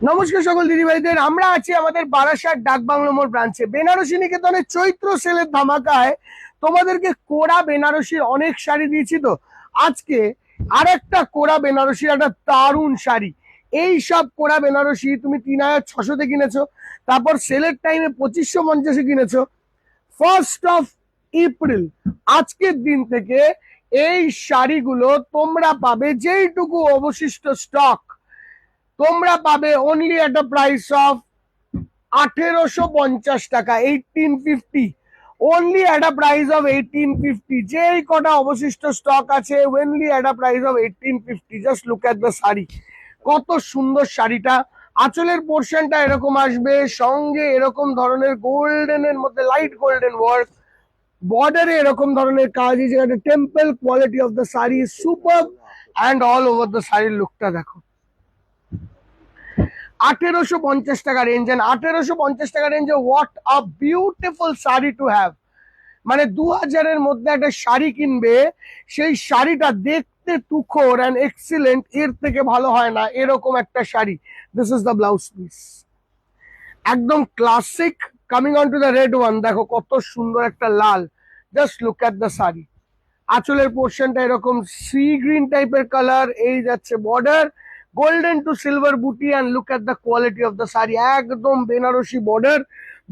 নমস্কার সকল দিদি ভাইদের, আমরা আছি আমাদের বারাসাত ডাকবাংলো মোড় ব্রাঞ্চে। বেনারসি নিকেতনের চৈত্র সেলের ধামাকায় তোমাদেরকে কোরা বেনারসির অনেক শাড়ি দিয়েছি। তো আজকে আরেকটা কোরা বেনারসির একটা দারুণ শাড়ি। এই সব কোরা বেনারসি তুমি 3600-তে কিনেছো, তারপর সেলের টাইমে 2550-এ কিনেছো। 1 এপ্রিল আজকের দিন থেকে এই শাড়িগুলো তোমরা পাবে, যেইটুকু অবশিষ্ট স্টক তোমরা পাবে only at a price of 1850 টাকা, 1850। Only at a price of 1850। যেই কটা অবশিষ্ট স্টক আছে only at a price of 1850। Just look at the sari, কত সুন্দর শাড়িটা। আঁচলের পোর্শনটা এরকম আসবে, সঙ্গে এরকম ধরনের গোল্ডেনের মধ্যে লাইট গোল্ডেন ওয়ার্ক, বর্ডারে এরকম ধরনের কাজ। এই জায়গাটা temple quality of the sari super, and all over the শাড়ির লুকটা দেখো। 1850 টাকা রেঞ্জ, এন্ড 1850 টাকা রেঞ্জে what a beautiful sari to have. মানে 2000-এর মধ্যে একটা শাড়ি কিনবে, সেই শাড়িটা দেখতে তুখোর অ্যান্ড এক্সিলেন্ট, এর থেকে ভালো হয় না এরকম একটা sari. This is the blouse piece, একদম classic. Coming on to the red one, দেখো কত সুন্দর একটা লাল। Just look at the sari. আঁচলের পোর্শনটা এরকম সি গ্রিন টাইপের কালার, এই যাচ্ছে বর্ডার গোল্ডেন টু সিলভার বুটি, and look at the quality of the sari. একদম বেনারসি বর্ডার,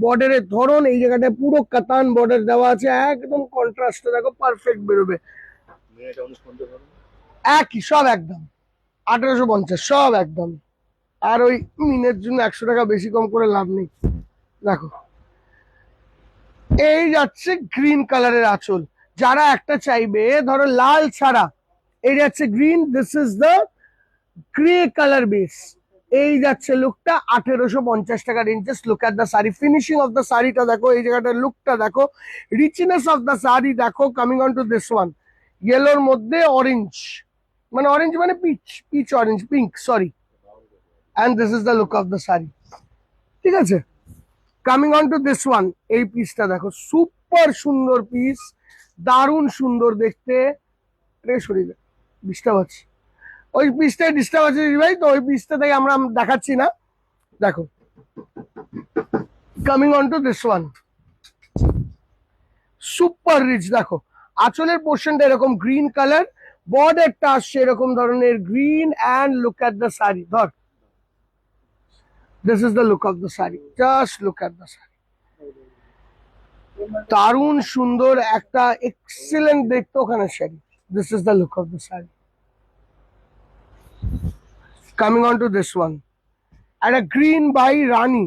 বর্ডারের ধরন এই জায়গাটায় পুরো কাতান বর্ডার দেওয়া আছে, একদম কন্ট্রাস্টে দেখো পারফেক্ট বেরোবে। একই সব একদম 1850, সব একদম। আর ওই মিনের জন্য 100 টাকা বেশি কম করে লাভ নেই। দেখো এই যাচ্ছে গ্রিন কালারের আঁচল। যারা একটা চাইবে ধরো লাল ছাড়া, এই যাচ্ছে green, this is the grey colour base. এই যাচ্ছে লুকটা 1850 টাকা range. Just look at the sari, finishing of the শাড়িটা দেখো, এই জায়গাটার লুকটা দেখো, রিচনেস অফ দ্য শাড়ি দেখো। Coming on to this one, ইয়েলোর মধ্যে অরেঞ্জ, মানে অরেঞ্জ মানে peach, peach orange, pink sorry, and this is the look of the sari. ঠিক আছে, coming on to this one, এই পিসটা দেখো, সুপার সুন্দর পিস, দারুণ সুন্দর দেখতে। সরিয়ে ডিস্টার্ব আছে, ওই পিসটাই ডিস্টার্ব আছে ভাই, তো ওই পিসটা থেকে আমরা দেখাচ্ছি না। দেখো coming on to this one, super rich. দেখো আঁচলের পোর্শনটা এরকম গ্রিন কালার, বর্ডারটা আসছে এরকম ধরনের green, and look at the sari. ধর, this is the look of the sari, just look at the sari. দারুণ সুন্দর একটা এক্সিলেন্ট দেখতে ওখানে sari. This is the look of the sari. Coming on to this one, একটা গ্রিন বাই রানী,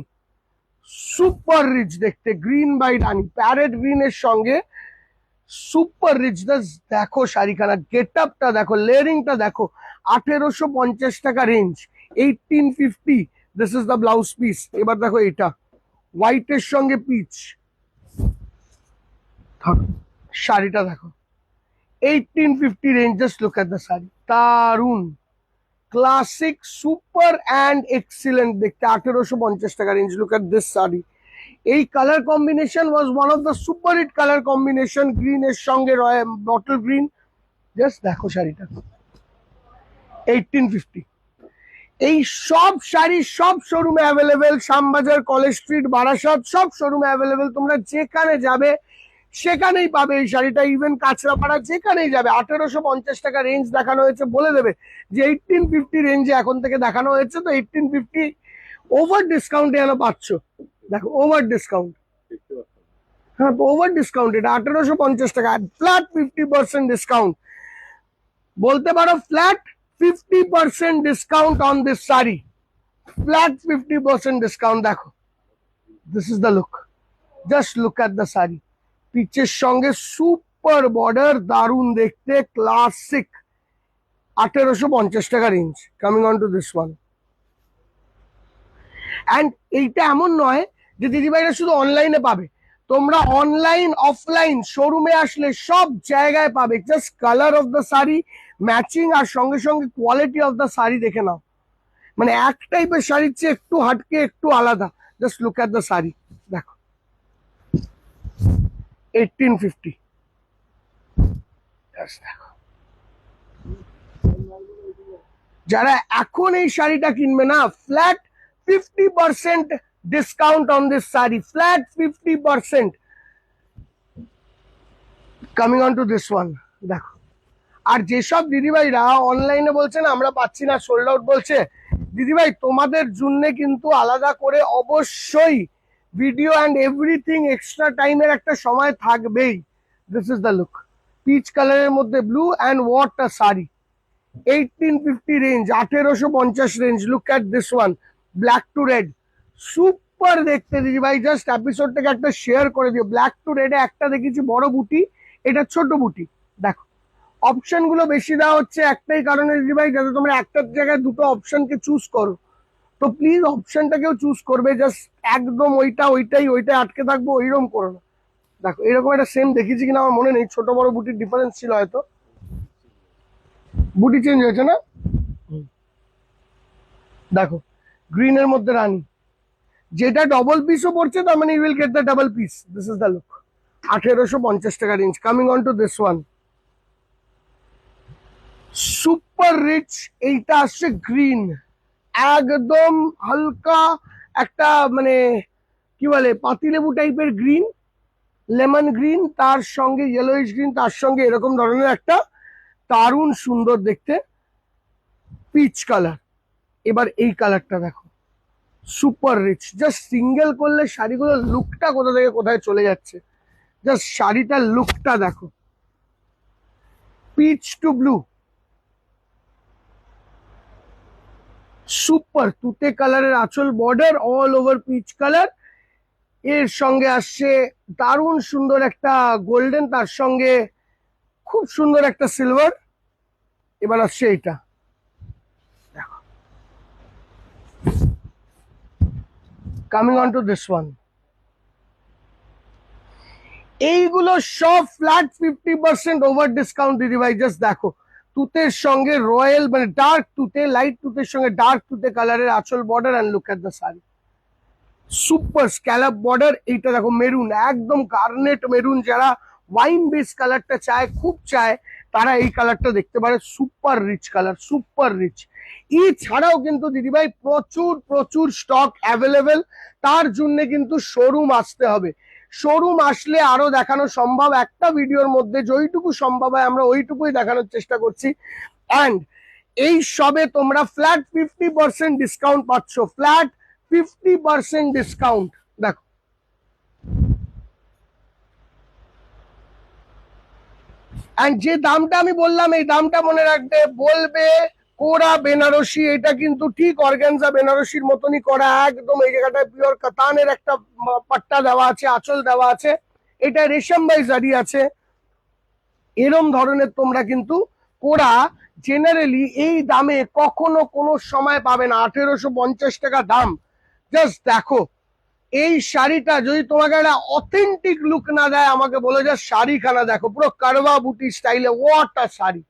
সুপার রিচ দেখতে, গ্রিন বাই রানী, প্যারেট গ্রিনের সঙ্গে সুপার রিচ। দেখো শাড়িখানা, গেট আপটা দেখো, লেয়ারিংটা দেখো। 1850 টাকা range, 1850। This is the blouse piece. এবার দেখো এটা হোয়াইটের সঙ্গে পিচ, শাড়িটা দেখো 1850 range. Just look at the sari, দারুন ক্লাসিক সুপার অ্যান্ড এক্সিলেন্ট দেখতে, 1850 টাকা range. Look at this sari. এই colour combination was one of the super hit colour combination, green এর সঙ্গে বটল গ্রিন। জাস্ট দেখো শাড়িটা, 1850। এই সব শাড়ি সব শোরুমে available, Shyambazar, college street, Barasat, সব শোরুমে অ্যাভেলেবেল। তোমরা যেখানে যাবে সেখানেই পাবে এই শাড়িটা, ইভেন কাঁচরাপাড়া যেখানেই যাবে। 1850 টাকা রেঞ্জ দেখানো হয়েছে, বলে দেবে যে 1850 রেঞ্জে এখন থেকে দেখানো হয়েছে, তো 1850 ওভার ডিসকাউন্টে যেন পাচ্ছ। দেখো ওভার ডিসকাউন্ট, হ্যাঁ ওভার ডিসকাউন্ট, এটা 1850 টাকা, ফ্ল্যাট 50% ডিসকাউন্ট। বলতে পারো flat 50% discount on this sari, flat 50% discount. দেখো this is the look, just look at the sari. পিচের সঙ্গে সুপার বর্ডার, দারুণ দেখতে, ক্লাসিক, 1850 টাকা range. Coming on to this one, and এইটা এমন নয় যে দিদিভাইরা শুধু অনলাইনে পাবে, তোমরা অনলাইন অফলাইন শোরুমে আসলে সব জায়গায় পাবে। Just colour of the sari matching, আর সঙ্গে সঙ্গে কোয়ালিটি অফ দ্য শাড়ি দেখে নাও। মানে এক টাইপের শাড়ির চেয়ে একটু হাটকে, একটু আলাদা। Just look at the sari, দেখো 1850। দেখো যারা এখন এই শাড়িটা কিনবে না, flat 50% discount on this saree, flat 50%. Coming on to this one, দেখো। আর যেসব দিদিভাইরা অনলাইনে বলছেন আমরা পাচ্ছি না, সোল্ড আউট বলছে, দিদিভাই তোমাদের জন্য কিন্তু আলাদা করে অবশ্যই ভিডিও অ্যান্ড এভরিথিং এক্সট্রা টাইমের একটা সময় থাকবেই। This is the look, peach কালারের মধ্যে blue and what a sari. 1850 range, 1850 range. Look at this one, black to red, super দেখতে দিদিভাই। জাস্ট এপিসোডটাকে একটা শেয়ার করে দিও। ব্ল্যাক টু রেডে একটা দেখেছি বড় বুটি, এটা ছোট বুটি। দেখো অপশন গুলো বেশি দেওয়া হচ্ছে একটাই কারণে দিদিভাই, যাতে তোমরা একটার জায়গায় দুটো অপশনকে চুজ করো। তো প্লিজ অপশনটাকেও চুজ করবে, জাস্ট একদম ওইটাই আটকে থাকবো ওইরকম করো না। দেখো এরকম একটা সেম দেখেছি কিনা আমার মনে নেই, ছোট বড় বুটির ডিফারেন্স ছিল হয়তো, বুটি চেঞ্জ হয়েছে না। দেখো গ্রিনের মধ্যে রানী, যেটা ডবল পিসও পড়ছে তার মানে you will get the double piece. This is the look, 1850 টাকা range. Coming on to this one, super rich. এইটা আসছে গ্রিন, একদম হালকা একটা মানে কি বলে পাতিলেবু টাইপের গ্রিন, লেমন গ্রিন, তার সঙ্গে ইয়েলোইশ গ্রিন, তার সঙ্গে এরকম ধরনের একটা দারুণ সুন্দর দেখতে পিচ কালার। এবার এই কালারটা দেখো, সুপার রিচ। জাস্ট সিঙ্গেল করলে শাড়িগুলোর লুকটা কোথা থেকে কোথায় চলে যাচ্ছে। জাস্ট শাড়িটার লুকটা দেখো, পিচ টু ব্লু, সুপার তুতে কালারের আঁচল, border all over peach colour. এর সঙ্গে আসছে দারুণ সুন্দর একটা গোল্ডেন, তার সঙ্গে খুব সুন্দর একটা সিলভার। এবার আসছে এইটা, coming on to this one. এইগুলো সব ফ্ল্যাট 50% ওভার ডিসকাউন্ট দিদিভাই। জাস্ট দেখো তুতের সঙ্গে রয়্যাল মানে ডার্ক তুতে, লাইট তুতের সঙ্গে ডার্ক তুতে কালারের আঁচল, border, and look at the sari, super scallop border. এইটা দেখো মেরুন, একদম গার্নেট মেরুন। যারা ওয়াইন বেস কালারটা চায়, খুব চায়, তারা এই কালারটা দেখতে পারে। Super rich colour, super rich. এছাড়াও কিন্তু দিদিভাই প্রচুর প্রচুর স্টক অ্যাভেলেবেল, তার জন্য কিন্তু শোরুম আসতে হবে। শোরুম আসলে আরো দেখানো সম্ভব, একটা ভিডিওর মধ্যে যেইটুকু সম্ভব হয় আমরা ওইটুকুই দেখানোর চেষ্টা করছি। অ্যান্ড এই সবে তোমরা ফ্ল্যাট 50% ডিসকাউন্ট পাচ্ছ, ফ্ল্যাট 50% ডিসকাউন্ট। দেখো অ্যান্ড যে দামটা আমি বললাম, এই দামটা মনে রাখবে, বলবে কোরা বেনারসি। এটা কিন্তু ঠিক অর্গানজা বেনারসির মতনই করা, একদম এই জায়গাটায় পিওর কাতানের একটা পাট্টা দেওয়া আছে, আঁচল দেওয়া আছে, এটা রেশম বাই জারি আছে। এরম ধরনের তোমরা কিন্তু কোরা জেনারেলি এই দামে কখনো কোনো সময় পাবে না। 1850 টাকা দাম। জাস্ট দেখো এই শাড়িটা যদি তোমাকে একটা অথেন্টিক লুক না দেয়, আমাকে বলে যা শাড়িখানা দেখো, পুরো কারবা বুটি স্টাইলে, হোয়াট আ শাড়ি,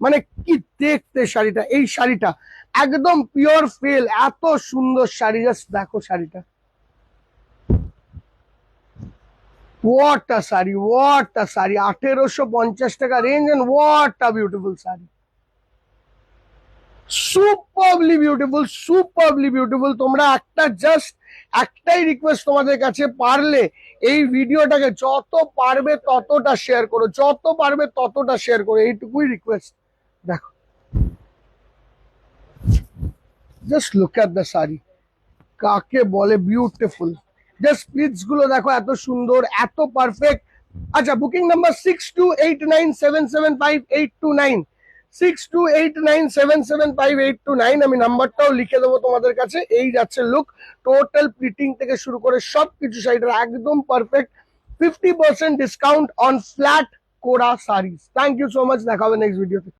মানে কি দেখতে শাড়িটা। এই শাড়িটা একদম পিওর ফেল, এত সুন্দর শাড়ি। জাস্ট দেখো শাড়িটা, what a sari, what a sari. 1850 টাকা range, and what a beautiful sari, superly beautiful, superly beautiful. তোমরা একটা জাস্ট একটাই রিকোয়েস্ট তোমাদের কাছে, পারলে এই ভিডিওটাকে যত পারবে ততটা শেয়ার করো, যত পারবে ততটা শেয়ার করো, এইটুকুই রিকোয়েস্ট। দেখো just look at the sari, কাকে বলে বিউটিফুল। জাস্ট প্লিটস গুলো দেখো এত সুন্দর, এত পারফেক্ট। আচ্ছা বুকিং নাম্বার 6289775829, 6289775829। আমি নাম্বারটাও লিখে দেবো তোমাদের কাছে। এই যাচ্ছে লুক, টোটাল প্লিটিং থেকে শুরু করে সবকিছু শাড়িটার একদম perfect. 50% discount on flat kora saris. Thank you so much, দেখা হবে নেক্সট ভিডিওতে।